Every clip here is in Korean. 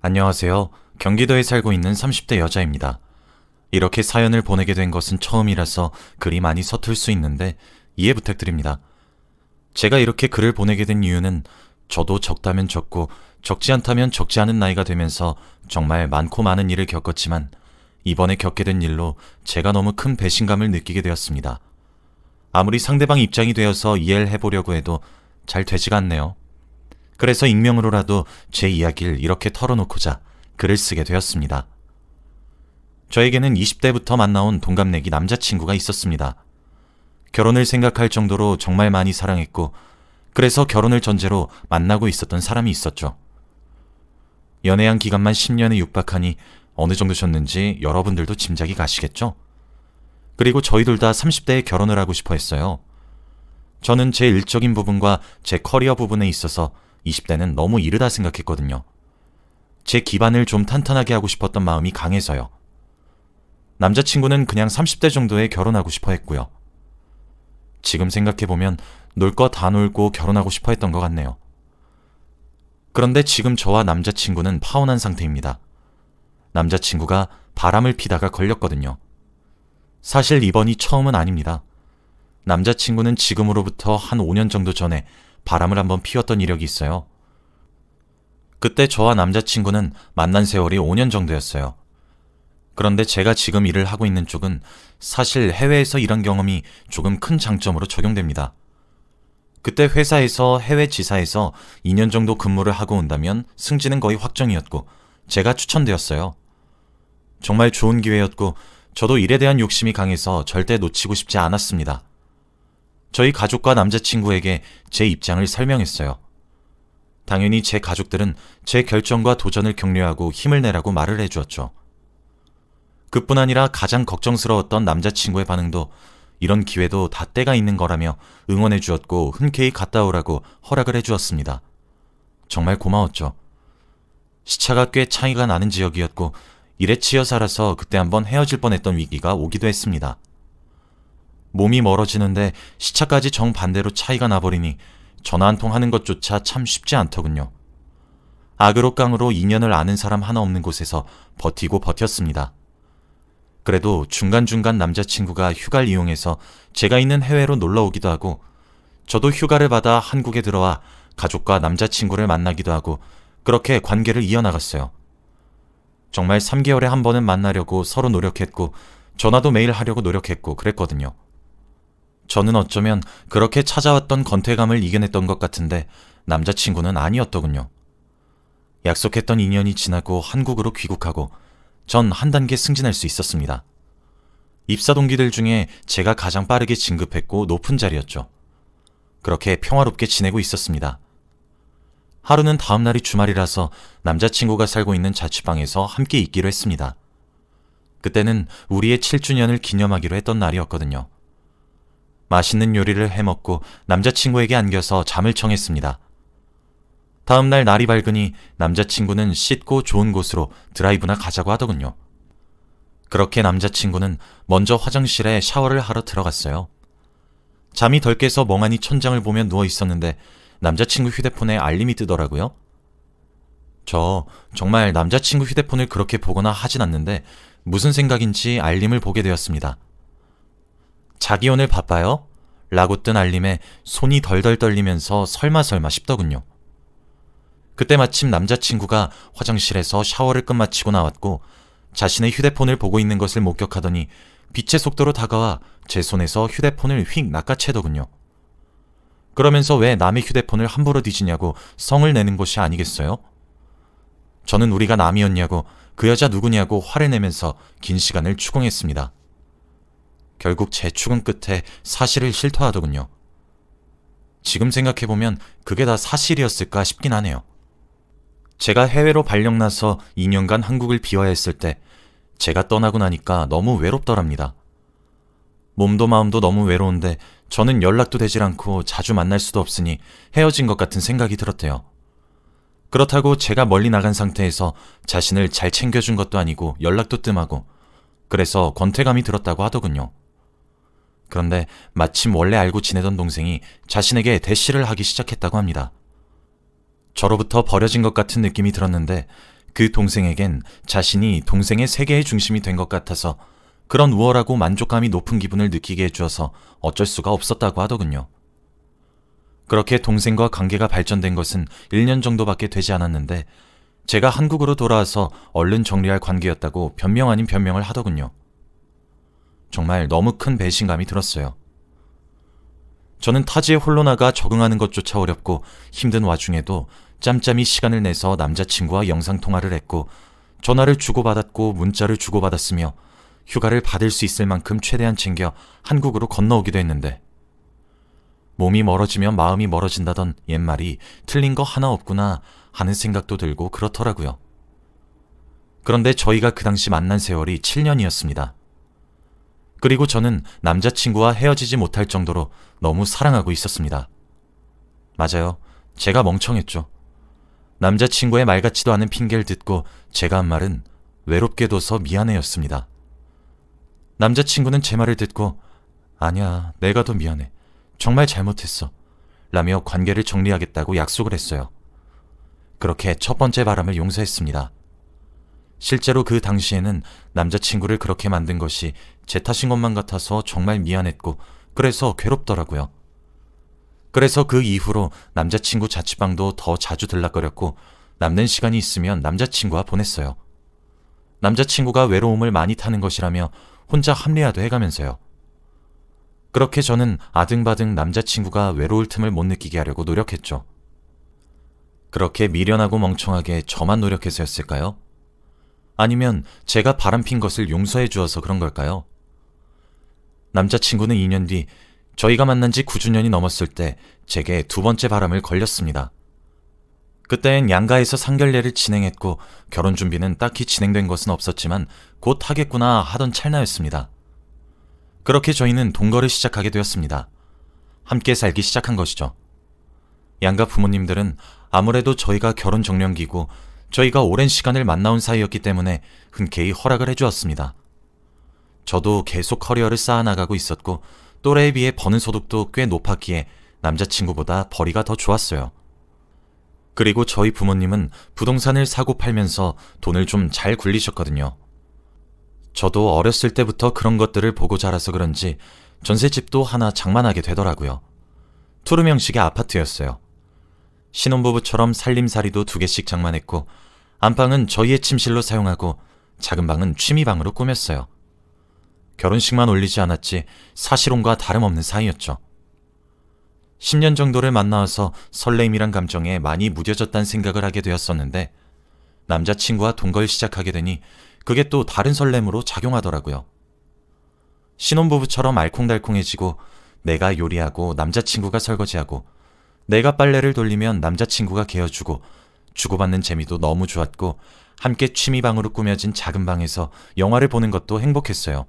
안녕하세요. 경기도에 살고 있는 30대 여자입니다. 이렇게 사연을 보내게 된 것은 처음이라서 글이 많이 서툴 수 있는데 이해 부탁드립니다. 제가 이렇게 글을 보내게 된 이유는 저도 적다면 적고 적지 않다면 적지 않은 나이가 되면서 정말 많고 많은 일을 겪었지만 이번에 겪게 된 일로 제가 너무 큰 배신감을 느끼게 되었습니다. 아무리 상대방 입장이 되어서 이해를 해보려고 해도 잘 되지가 않네요. 그래서 익명으로라도 제 이야기를 이렇게 털어놓고자 글을 쓰게 되었습니다. 저에게는 20대부터 만나온 동갑내기 남자친구가 있었습니다. 결혼을 생각할 정도로 정말 많이 사랑했고 그래서 결혼을 전제로 만나고 있었던 사람이 있었죠. 연애한 기간만 10년에 육박하니 어느 정도셨는지 여러분들도 짐작이 가시겠죠? 그리고 저희둘 다 30대에 결혼을 하고 싶어 했어요. 저는 제 일적인 부분과 제 커리어 부분에 있어서 20대는 너무 이르다 생각했거든요. 제 기반을 좀 탄탄하게 하고 싶었던 마음이 강해서요. 남자친구는 그냥 30대 정도에 결혼하고 싶어 했고요. 지금 생각해보면 놀 거 다 놀고 결혼하고 싶어 했던 것 같네요. 그런데 지금 저와 남자친구는 파혼한 상태입니다. 남자친구가 바람을 피다가 걸렸거든요. 사실 이번이 처음은 아닙니다. 남자친구는 지금으로부터 한 5년 정도 전에 바람을 한번 피웠던 이력이 있어요. 그때 저와 남자친구는 만난 세월이 5년 정도였어요. 그런데 제가 지금 일을 하고 있는 쪽은 사실 해외에서 일한 경험이 조금 큰 장점으로 적용됩니다. 그때 회사에서 해외 지사에서 2년 정도 근무를 하고 온다면 승진은 거의 확정이었고 제가 추천되었어요. 정말 좋은 기회였고 저도 일에 대한 욕심이 강해서 절대 놓치고 싶지 않았습니다. 저희 가족과 남자친구에게 제 입장을 설명했어요. 당연히 제 가족들은 제 결정과 도전을 격려하고 힘을 내라고 말을 해주었죠. 그뿐 아니라 가장 걱정스러웠던 남자친구의 반응도 이런 기회도 다 때가 있는 거라며 응원해 주었고 흔쾌히 갔다 오라고 허락을 해주었습니다. 정말 고마웠죠. 시차가 꽤 차이가 나는 지역이었고 일에 치여 살아서 그때 한번 헤어질 뻔했던 위기가 오기도 했습니다. 몸이 멀어지는데 시차까지 정반대로 차이가 나버리니 전화 한 통 하는 것조차 참 쉽지 않더군요. 악으로 깡으로 인연을 아는 사람 하나 없는 곳에서 버티고 버텼습니다. 그래도 중간중간 남자친구가 휴가를 이용해서 제가 있는 해외로 놀러 오기도 하고 저도 휴가를 받아 한국에 들어와 가족과 남자친구를 만나기도 하고 그렇게 관계를 이어나갔어요. 정말 3개월에 한 번은 만나려고 서로 노력했고 전화도 매일 하려고 노력했고 그랬거든요. 저는 어쩌면 그렇게 찾아왔던 건태감을 이겨냈던 것 같은데 남자친구는 아니었더군요. 약속했던 2년이 지나고 한국으로 귀국하고 전 한 단계 승진할 수 있었습니다. 입사 동기들 중에 제가 가장 빠르게 진급했고 높은 자리였죠. 그렇게 평화롭게 지내고 있었습니다. 하루는 다음 날이 주말이라서 남자친구가 살고 있는 자취방에서 함께 있기로 했습니다. 그때는 우리의 7주년을 기념하기로 했던 날이었거든요. 맛있는 요리를 해먹고 남자친구에게 안겨서 잠을 청했습니다. 다음 날 날이 밝으니 남자친구는 씻고 좋은 곳으로 드라이브나 가자고 하더군요. 그렇게 남자친구는 먼저 화장실에 샤워를 하러 들어갔어요. 잠이 덜 깨서 멍하니 천장을 보며 누워 있었는데 남자친구 휴대폰에 알림이 뜨더라고요. 저 정말 남자친구 휴대폰을 그렇게 보거나 하진 않는데 무슨 생각인지 알림을 보게 되었습니다. 자기 오늘 바빠요? 라고 뜬 알림에 손이 덜덜 떨리면서 설마 싶더군요. 그때 마침 남자친구가 화장실에서 샤워를 끝마치고 나왔고 자신의 휴대폰을 보고 있는 것을 목격하더니 빛의 속도로 다가와 제 손에서 휴대폰을 휙 낚아채더군요. 그러면서 왜 남의 휴대폰을 함부로 뒤지냐고 성을 내는 것이 아니겠어요? 저는 우리가 남이었냐고 그 여자 누구냐고 화를 내면서 긴 시간을 추궁했습니다. 결국 제 추궁 끝에 사실을 실토하더군요. 지금 생각해보면 그게 다 사실이었을까 싶긴 하네요. 제가 해외로 발령 나서 2년간 한국을 비워야 했을 때 제가 떠나고 나니까 너무 외롭더랍니다. 몸도 마음도 너무 외로운데 저는 연락도 되질 않고 자주 만날 수도 없으니 헤어진 것 같은 생각이 들었대요. 그렇다고 제가 멀리 나간 상태에서 자신을 잘 챙겨준 것도 아니고 연락도 뜸하고 그래서 권태감이 들었다고 하더군요. 그런데 마침 원래 알고 지내던 동생이 자신에게 대시를 하기 시작했다고 합니다. 저로부터 버려진 것 같은 느낌이 들었는데 그 동생에겐 자신이 동생의 세계의 중심이 된 것 같아서 그런 우월하고 만족감이 높은 기분을 느끼게 해주어서 어쩔 수가 없었다고 하더군요. 그렇게 동생과 관계가 발전된 것은 1년 정도밖에 되지 않았는데 제가 한국으로 돌아와서 얼른 정리할 관계였다고 변명 아닌 변명을 하더군요. 정말 너무 큰 배신감이 들었어요. 저는 타지에 홀로 나가 적응하는 것조차 어렵고 힘든 와중에도 짬짬이 시간을 내서 남자친구와 영상통화를 했고 전화를 주고받았고 문자를 주고받았으며 휴가를 받을 수 있을 만큼 최대한 챙겨 한국으로 건너오기도 했는데 몸이 멀어지면 마음이 멀어진다던 옛말이 틀린 거 하나 없구나 하는 생각도 들고 그렇더라고요. 그런데 저희가 그 당시 만난 세월이 7년이었습니다. 그리고 저는 남자친구와 헤어지지 못할 정도로 너무 사랑하고 있었습니다. 맞아요. 제가 멍청했죠. 남자친구의 말 같지도 않은 핑계를 듣고 제가 한 말은 외롭게 둬서 미안해였습니다. 남자친구는 제 말을 듣고 아니야, 내가 더 미안해. 정말 잘못했어. 라며 관계를 정리하겠다고 약속을 했어요. 그렇게 첫 번째 바람을 용서했습니다. 실제로 그 당시에는 남자친구를 그렇게 만든 것이 제 탓인 것만 같아서 정말 미안했고 그래서 괴롭더라고요. 그래서 그 이후로 남자친구 자취방도 더 자주 들락거렸고 남는 시간이 있으면 남자친구와 보냈어요. 남자친구가 외로움을 많이 타는 것이라며 혼자 합리화도 해가면서요. 그렇게 저는 아등바등 남자친구가 외로울 틈을 못 느끼게 하려고 노력했죠. 그렇게 미련하고 멍청하게 저만 노력해서였을까요? 아니면 제가 바람핀 것을 용서해 주어서 그런 걸까요? 남자친구는 2년 뒤 저희가 만난 지 9주년이 넘었을 때 제게 두 번째 바람을 걸렸습니다. 그땐 양가에서 상견례를 진행했고 결혼 준비는 딱히 진행된 것은 없었지만 곧 하겠구나 하던 찰나였습니다. 그렇게 저희는 동거를 시작하게 되었습니다. 함께 살기 시작한 것이죠. 양가 부모님들은 아무래도 저희가 결혼 정년기고 저희가 오랜 시간을 만나온 사이였기 때문에 흔쾌히 허락을 해주었습니다. 저도 계속 커리어를 쌓아나가고 있었고 또래에 비해 버는 소득도 꽤 높았기에 남자친구보다 벌이가 더 좋았어요. 그리고 저희 부모님은 부동산을 사고 팔면서 돈을 좀 잘 굴리셨거든요. 저도 어렸을 때부터 그런 것들을 보고 자라서 그런지 전셋집도 하나 장만하게 되더라고요. 투룸 형식의 아파트였어요. 신혼부부처럼 살림살이도 2개씩 장만했고 안방은 저희의 침실로 사용하고 작은 방은 취미방으로 꾸몄어요. 결혼식만 올리지 않았지 사실혼과 다름없는 사이였죠. 10년 정도를 만나와서 설레임이란 감정에 많이 무뎌졌다는 생각을 하게 되었었는데 남자친구와 동거를 시작하게 되니 그게 또 다른 설렘으로 작용하더라고요. 신혼부부처럼 알콩달콩해지고 내가 요리하고 남자친구가 설거지하고 내가 빨래를 돌리면 남자친구가 개어주고 주고받는 재미도 너무 좋았고 함께 취미방으로 꾸며진 작은 방에서 영화를 보는 것도 행복했어요.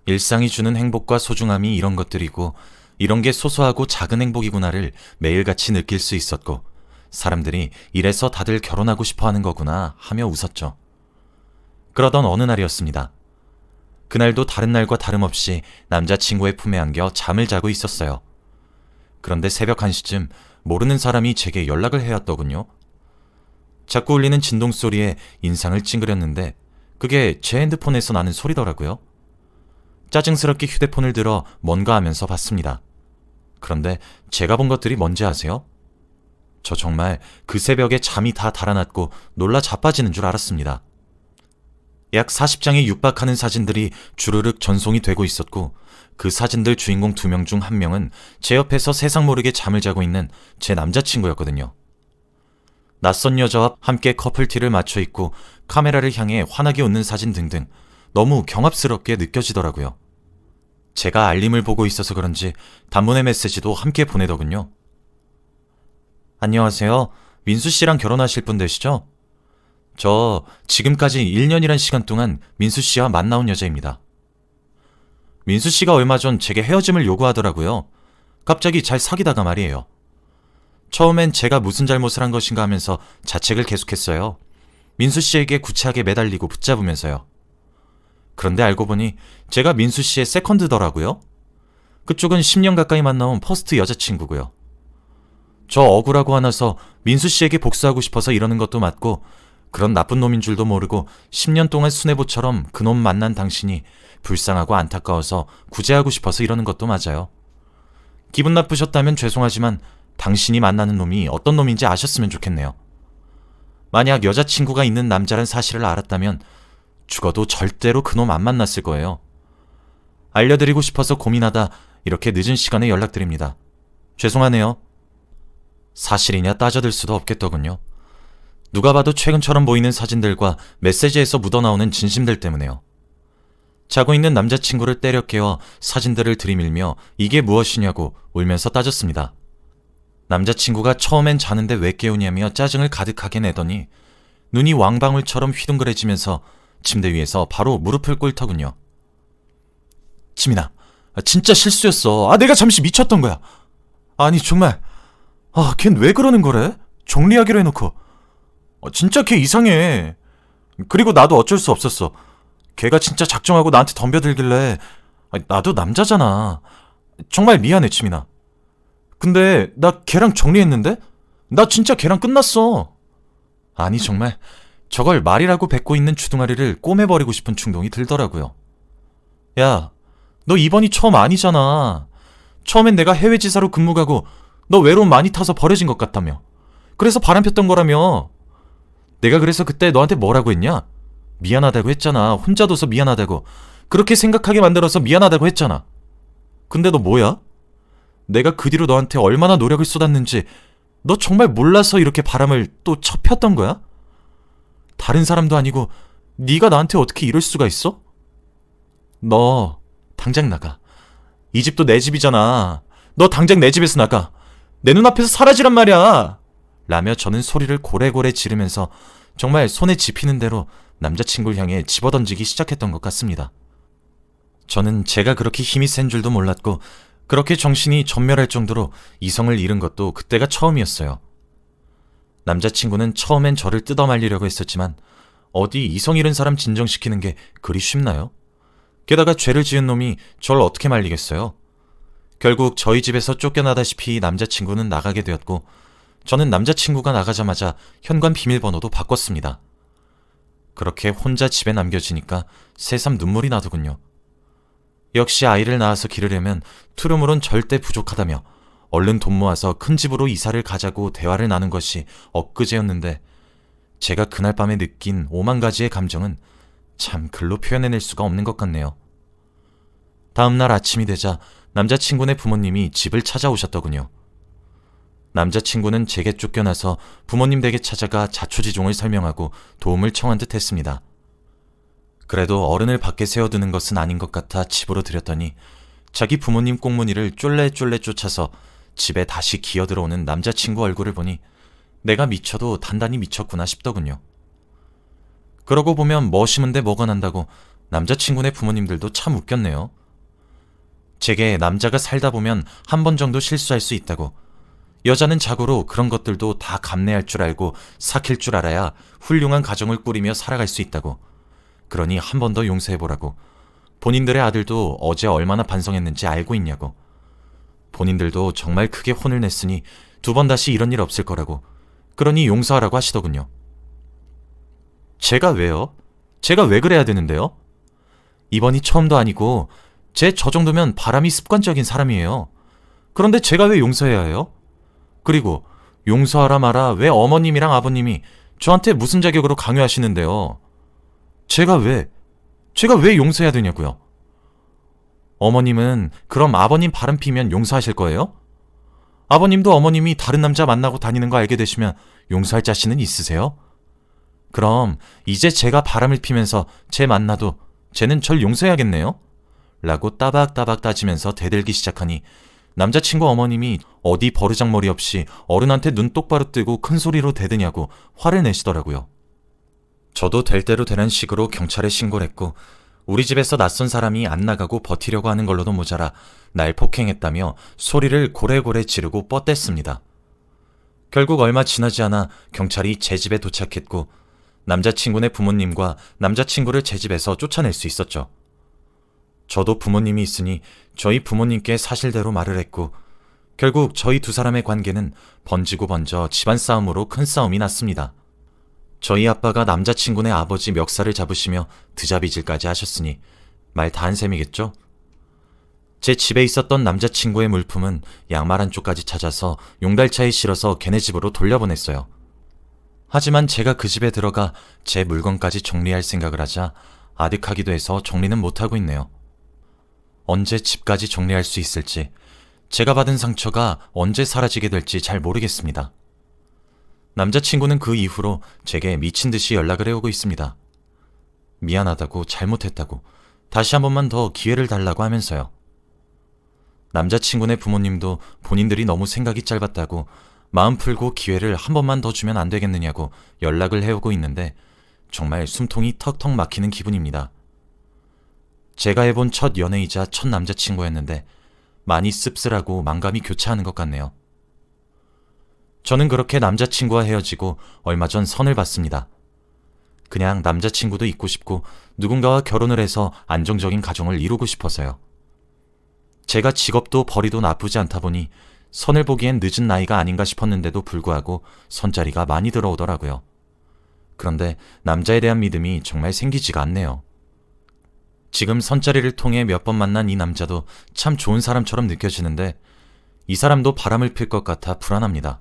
일상이 주는 행복과 소중함이 이런 것들이고 이런 게 소소하고 작은 행복이구나를 매일같이 느낄 수 있었고 사람들이 이래서 다들 결혼하고 싶어 하는 거구나 하며 웃었죠. 그러던 어느 날이었습니다. 그날도 다른 날과 다름없이 남자친구의 품에 안겨 잠을 자고 있었어요. 그런데 새벽 1시쯤 모르는 사람이 제게 연락을 해왔더군요. 자꾸 울리는 진동 소리에 인상을 찡그렸는데 그게 제 핸드폰에서 나는 소리더라고요. 짜증스럽게 휴대폰을 들어 뭔가 하면서 봤습니다. 그런데 제가 본 것들이 뭔지 아세요? 저 정말 그 새벽에 잠이 다 달아났고 놀라 자빠지는 줄 알았습니다. 약 40장에 육박하는 사진들이 주르륵 전송이 되고 있었고 그 사진들 주인공 2명 중 1명은 제 옆에서 세상 모르게 잠을 자고 있는 제 남자친구였거든요. 낯선 여자와 함께 커플티를 맞춰 입고 카메라를 향해 환하게 웃는 사진 등등 너무 경합스럽게 느껴지더라고요. 제가 알림을 보고 있어서 그런지 단문의 메시지도 함께 보내더군요. 안녕하세요. 민수 씨랑 결혼하실 분 되시죠? 저 지금까지 1년이란 시간 동안 민수 씨와 만나온 여자입니다. 민수 씨가 얼마 전 제게 헤어짐을 요구하더라고요. 갑자기 잘 사귀다가 말이에요. 처음엔 제가 무슨 잘못을 한 것인가 하면서 자책을 계속했어요. 민수 씨에게 구차하게 매달리고 붙잡으면서요. 그런데 알고 보니 제가 민수 씨의 세컨드더라고요. 그쪽은 10년 가까이 만나온 퍼스트 여자친구고요. 저 억울하고 화나서 민수 씨에게 복수하고 싶어서 이러는 것도 맞고 그런 나쁜 놈인 줄도 모르고 10년 동안 수뇌부처럼 그놈 만난 당신이 불쌍하고 안타까워서 구제하고 싶어서 이러는 것도 맞아요. 기분 나쁘셨다면 죄송하지만 당신이 만나는 놈이 어떤 놈인지 아셨으면 좋겠네요. 만약 여자친구가 있는 남자란 사실을 알았다면 죽어도 절대로 그놈 안 만났을 거예요. 알려드리고 싶어서 고민하다 이렇게 늦은 시간에 연락드립니다. 죄송하네요. 사실이냐 따져들 수도 없겠더군요. 누가 봐도 최근처럼 보이는 사진들과 메시지에서 묻어나오는 진심들 때문에요. 자고 있는 남자친구를 때려 깨워 사진들을 들이밀며 이게 무엇이냐고 울면서 따졌습니다. 남자친구가 처음엔 자는데 왜 깨우냐며 짜증을 가득하게 내더니 눈이 왕방울처럼 휘둥그레지면서 침대 위에서 바로 무릎을 꿇더군요. 지민아, 진짜 실수였어. 내가 잠시 미쳤던 거야. 아니 정말, 걘 왜 그러는 거래? 정리하기로 해놓고. 진짜 걔 이상해. 그리고 나도 어쩔 수 없었어. 걔가 진짜 작정하고 나한테 덤벼들길래. 나도 남자잖아. 정말 미안해, 지민아. 근데 나 걔랑 정리했는데? 나 진짜 걔랑 끝났어. 아니 정말 저걸 말이라고 뱉고 있는 주둥아리를 꼬매버리고 싶은 충동이 들더라고요. 야, 너 이번이 처음 아니잖아. 처음엔 내가 해외 지사로 근무 가고 너 외로움 많이 타서 버려진 것 같다며. 그래서 바람 폈던 거라며. 내가 그래서 그때 너한테 뭐라고 했냐? 미안하다고 했잖아. 혼자 둬서 미안하다고. 그렇게 생각하게 만들어서 미안하다고 했잖아. 근데 너 뭐야? 내가 그 뒤로 너한테 얼마나 노력을 쏟았는지 너 정말 몰라서 이렇게 바람을 또 쳐폈던 거야? 다른 사람도 아니고 네가 나한테 어떻게 이럴 수가 있어? 너 당장 나가. 이 집도 내 집이잖아. 너 당장 내 집에서 나가. 내 눈앞에서 사라지란 말이야. 라며 저는 소리를 고래고래 지르면서 정말 손에 집히는 대로 남자친구를 향해 집어던지기 시작했던 것 같습니다. 저는 제가 그렇게 힘이 센 줄도 몰랐고 그렇게 정신이 전멸할 정도로 이성을 잃은 것도 그때가 처음이었어요. 남자친구는 처음엔 저를 뜯어말리려고 했었지만 어디 이성 잃은 사람 진정시키는 게 그리 쉽나요? 게다가 죄를 지은 놈이 절 어떻게 말리겠어요? 결국 저희 집에서 쫓겨나다시피 남자친구는 나가게 되었고 저는 남자친구가 나가자마자 현관 비밀번호도 바꿨습니다. 그렇게 혼자 집에 남겨지니까 새삼 눈물이 나더군요. 역시 아이를 낳아서 기르려면 투르물은 절대 부족하다며 얼른 돈 모아서 큰 집으로 이사를 가자고 대화를 나눈 것이 엊그제였는데 제가 그날 밤에 느낀 5만 가지의 감정은 참 글로 표현해낼 수가 없는 것 같네요. 다음날 아침이 되자 남자친구네 부모님이 집을 찾아오셨더군요. 남자친구는 제게 쫓겨나서 부모님 댁에 찾아가 자초지종을 설명하고 도움을 청한 듯 했습니다. 그래도 어른을 밖에 세워두는 것은 아닌 것 같아 집으로 들였더니 자기 부모님 꽁무니를 쫄래쫄래 쫓아서 집에 다시 기어들어오는 남자친구 얼굴을 보니 내가 미쳐도 단단히 미쳤구나 싶더군요. 그러고 보면 뭐 심은데 뭐가 난다고 남자친구네 부모님들도 참 웃겼네요. 제게 남자가 살다 보면 한 번 정도 실수할 수 있다고, 여자는 자고로 그런 것들도 다 감내할 줄 알고 삭힐 줄 알아야 훌륭한 가정을 꾸리며 살아갈 수 있다고, 그러니 한 번 더 용서해보라고, 본인들의 아들도 어제 얼마나 반성했는지 알고 있냐고, 본인들도 정말 크게 혼을 냈으니 두 번 다시 이런 일 없을 거라고, 그러니 용서하라고 하시더군요. 제가 왜요? 제가 왜 그래야 되는데요? 이번이 처음도 아니고 제 저 정도면 바람이 습관적인 사람이에요. 그런데 제가 왜 용서해야 해요? 그리고 용서하라 마라 왜 어머님이랑 아버님이 저한테 무슨 자격으로 강요하시는데요? 제가 왜 용서해야 되냐고요? 어머님은 그럼 아버님 바람 피면 용서하실 거예요? 아버님도 어머님이 다른 남자 만나고 다니는 거 알게 되시면 용서할 자신은 있으세요? 그럼 이제 제가 바람을 피면서 쟤 만나도 쟤는 절 용서해야겠네요? 라고 따박따박 따지면서 대들기 시작하니 남자친구 어머님이 어디 버르장머리 없이 어른한테 눈 똑바로 뜨고 큰 소리로 대드냐고 화를 내시더라고요. 저도 될 대로 되는 식으로 경찰에 신고를 했고 우리 집에서 낯선 사람이 안 나가고 버티려고 하는 걸로도 모자라 날 폭행했다며 소리를 고래고래 지르고 뻗댔습니다. 결국 얼마 지나지 않아 경찰이 제 집에 도착했고 남자친구네 부모님과 남자친구를 제 집에서 쫓아낼 수 있었죠. 저도 부모님이 있으니 저희 부모님께 사실대로 말을 했고 결국 저희 두 사람의 관계는 번지고 번져 집안 싸움으로 큰 싸움이 났습니다. 저희 아빠가 남자친구네 아버지 멱살을 잡으시며 드자비질까지 하셨으니 말 다 한 셈이겠죠? 제 집에 있었던 남자친구의 물품은 양말 한쪽까지 찾아서 용달차에 실어서 걔네 집으로 돌려보냈어요. 하지만 제가 그 집에 들어가 제 물건까지 정리할 생각을 하자 아득하기도 해서 정리는 못하고 있네요. 언제 집까지 정리할 수 있을지, 제가 받은 상처가 언제 사라지게 될지 잘 모르겠습니다. 남자친구는 그 이후로 제게 미친 듯이 연락을 해오고 있습니다. 미안하다고, 잘못했다고, 다시 한 번만 더 기회를 달라고 하면서요. 남자친구네 부모님도 본인들이 너무 생각이 짧았다고 마음 풀고 기회를 한 번만 더 주면 안 되겠느냐고 연락을 해오고 있는데 정말 숨통이 턱턱 막히는 기분입니다. 제가 해본 첫 연애이자 첫 남자친구였는데 많이 씁쓸하고 만감이 교차하는 것 같네요. 저는 그렇게 남자친구와 헤어지고 얼마 전 선을 봤습니다. 그냥 남자친구도 있고 싶고 누군가와 결혼을 해서 안정적인 가정을 이루고 싶어서요. 제가 직업도 벌이도 나쁘지 않다 보니 선을 보기엔 늦은 나이가 아닌가 싶었는데도 불구하고 선자리가 많이 들어오더라고요. 그런데 남자에 대한 믿음이 정말 생기지가 않네요. 지금 선자리를 통해 몇 번 만난 이 남자도 참 좋은 사람처럼 느껴지는데 이 사람도 바람을 필 것 같아 불안합니다.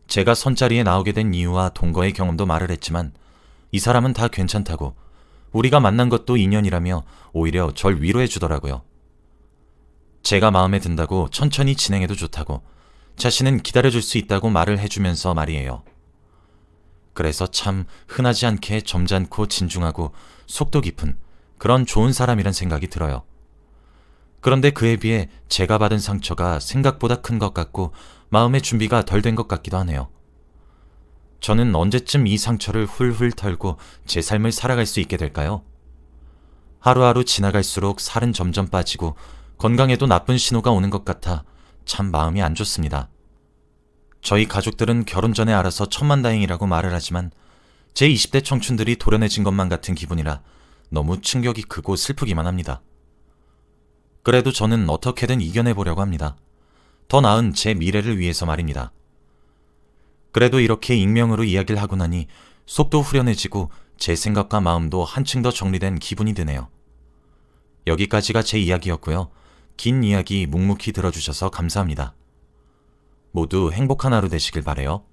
제가 선자리에 나오게 된 이유와 동거의 경험도 말을 했지만 이 사람은 다 괜찮다고, 우리가 만난 것도 인연이라며 오히려 절 위로해 주더라고요. 제가 마음에 든다고 천천히 진행해도 좋다고, 자신은 기다려줄 수 있다고 말을 해주면서 말이에요. 그래서 참 흔하지 않게 점잖고 진중하고 속도 깊은 그런 좋은 사람이란 생각이 들어요. 그런데 그에 비해 제가 받은 상처가 생각보다 큰 것 같고 마음의 준비가 덜 된 것 같기도 하네요. 저는 언제쯤 이 상처를 훌훌 털고 제 삶을 살아갈 수 있게 될까요? 하루하루 지나갈수록 살은 점점 빠지고 건강에도 나쁜 신호가 오는 것 같아 참 마음이 안 좋습니다. 저희 가족들은 결혼 전에 알아서 천만다행이라고 말을 하지만 제 20대 청춘들이 도련해진 것만 같은 기분이라 너무 충격이 크고 슬프기만 합니다. 그래도 저는 어떻게든 이겨내보려고 합니다. 더 나은 제 미래를 위해서 말입니다. 그래도 이렇게 익명으로 이야기를 하고 나니 속도 후련해지고 제 생각과 마음도 한층 더 정리된 기분이 드네요. 여기까지가 제 이야기였고요. 긴 이야기 묵묵히 들어주셔서 감사합니다. 모두 행복한 하루 되시길 바래요.